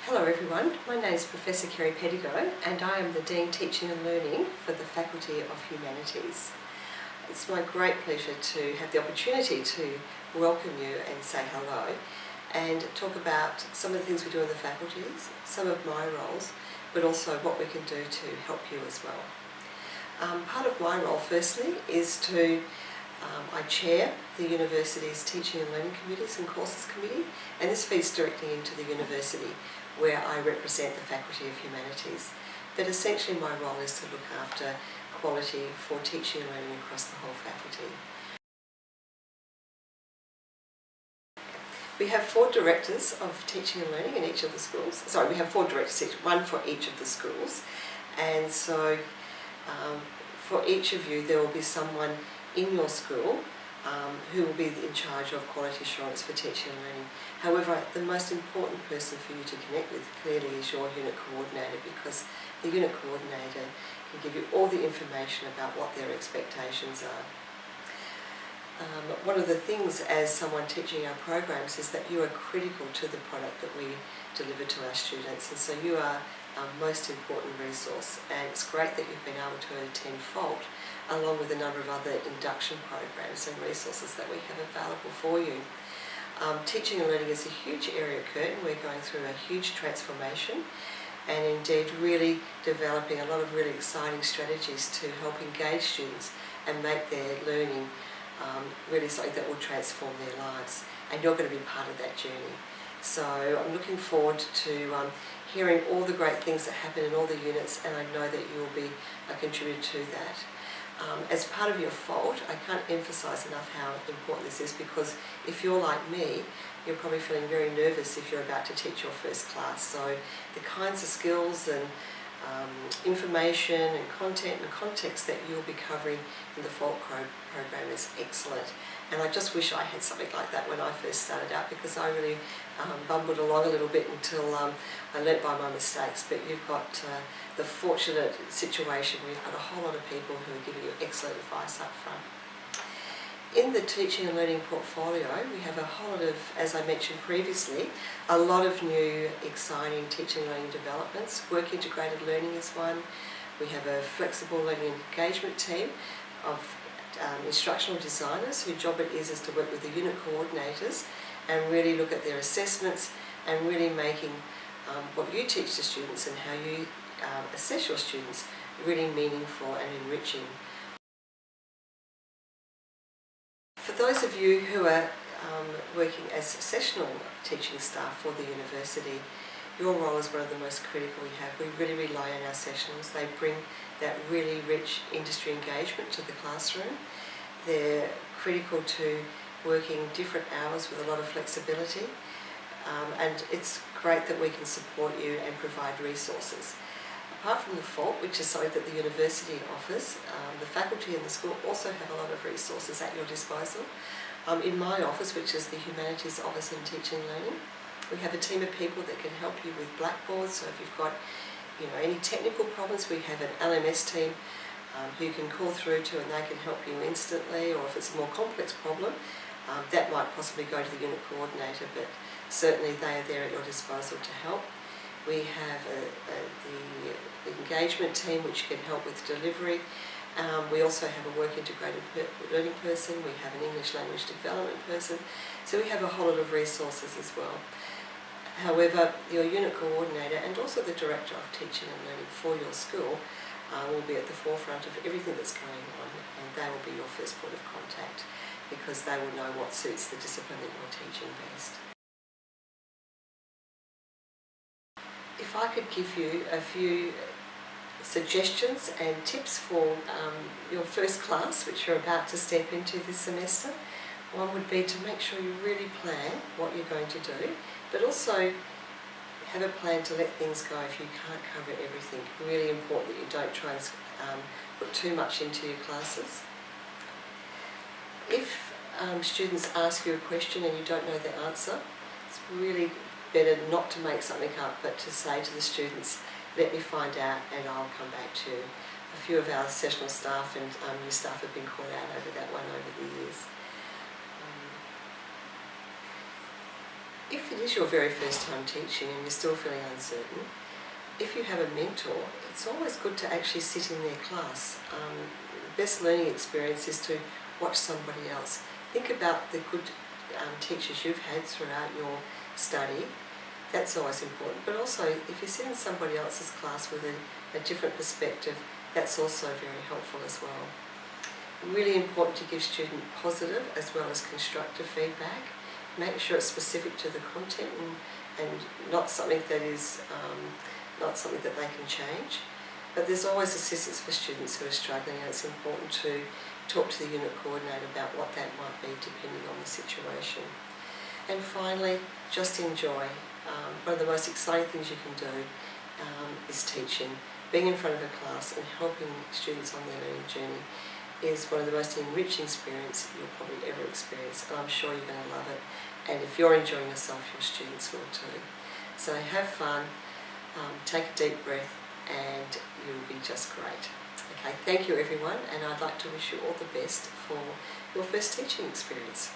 Hello everyone, my name is Professor Kerry Pedigo and I am the Dean Teaching and Learning for the Faculty of Humanities. It's my great pleasure to have the opportunity to welcome you and say hello and talk about some of the things we do in the faculties, some of my roles, but also what we can do to help you as well. Part of my role firstly is I chair the university's Teaching and Learning Committees and Courses Committee, and this feeds directly into the university where I represent the Faculty of Humanities. But essentially my role is to look after quality for teaching and learning across the whole faculty. We have 4 directors of teaching and learning in each of the schools. Sorry, we have 4 directors, one for each of the schools. And so for each of you there will be someone in your school who will be in charge of quality assurance for teaching and learning. However, the most important person for you to connect with clearly is your unit coordinator, because the unit coordinator can give you all the information about what their expectations are. One of the things as someone teaching our programs is that you are critical to the product that we deliver to our students, and so you are our most important resource, and it's great that you've been able to attend FALT along with a number of other induction programs and resources that we have available for you. Teaching and learning is a huge area of curtain. We're going through a huge transformation and indeed really developing a lot of really exciting strategies to help engage students and make their learning really something that will transform their lives, and you're going to be part of that journey. So I'm looking forward to hearing all the great things that happen in all the units, and I know that you will be a contributor to that. As part of your FALT, I can't emphasise enough how important this is, because if you're like me, you're probably feeling very nervous if you're about to teach your first class. So the kinds of skills and information and content and context that you'll be covering in the FALT program is excellent. And I just wish I had something like that when I first started out, because I really bumbled along a little bit until I learnt by my mistakes. But you've got the fortunate situation where you've got a whole lot of people who are giving you excellent advice up front. In the teaching and learning portfolio, we have a whole lot of, as I mentioned previously, a lot of new exciting teaching and learning developments. Work integrated learning is one. We have a flexible learning engagement team of instructional designers whose job it is to work with the unit coordinators and really look at their assessments and really making what you teach the students and how you assess your students really meaningful and enriching. For those of you who are working as sessional teaching staff for the university, your role is one of the most critical we have. We really rely on our sessionals. They bring that really rich industry engagement to the classroom. They're critical to working different hours with a lot of flexibility, and it's great that we can support you and provide resources. Apart from the FALT, which is something that the university offers, the faculty and the school also have a lot of resources at your disposal. In my office, which is the Humanities Office in Teaching and Learning, we have a team of people that can help you with Blackboard. So if you've got any technical problems, we have an LMS team who you can call through to, and they can help you instantly. Or if it's a more complex problem, that might possibly go to the unit coordinator, but certainly they are there at your disposal to help. We have the engagement team which can help with delivery. We also have a work integrated learning person. We have an English language development person. So we have a whole lot of resources as well. However, your unit coordinator and also the director of teaching and learning for your school will be at the forefront of everything that's going on, and they will be your first point of contact, because they will know what suits the discipline that you're teaching best. If I could give you a few suggestions and tips for your first class, which you're about to step into this semester, one would be to make sure you really plan what you're going to do, but also have a plan to let things go if you can't cover everything. Really important that you don't try and put too much into your classes. If students ask you a question and you don't know the answer, it's really better not to make something up, but to say to the students, let me find out and I'll come back to you. A few of our sessional staff and new staff have been caught out over that one over the years. If it is your very first time teaching and you're still feeling uncertain, if you have a mentor, it's always good to actually sit in their class. The best learning experience is to watch somebody else. Think about the good teachers you've had throughout your study. That's always important. But also, if you sit in somebody else's class with a different perspective, that's also very helpful as well. Really important to give students positive as well as constructive feedback. Make sure it's specific to the content and not something that is not something that they can change. But there's always assistance for students who are struggling, and it's important to talk to the unit coordinator about what that might be depending on the situation. And finally, just enjoy. One of the most exciting things you can do is teaching. Being in front of a class and helping students on their learning journey is one of the most enriching experiences you'll probably ever experience, and I'm sure you're going to love it. And if you're enjoying yourself, your students will too. So have fun, take a deep breath, and you'll be just great. Okay, thank you everyone, and I'd like to wish you all the best for your first teaching experience.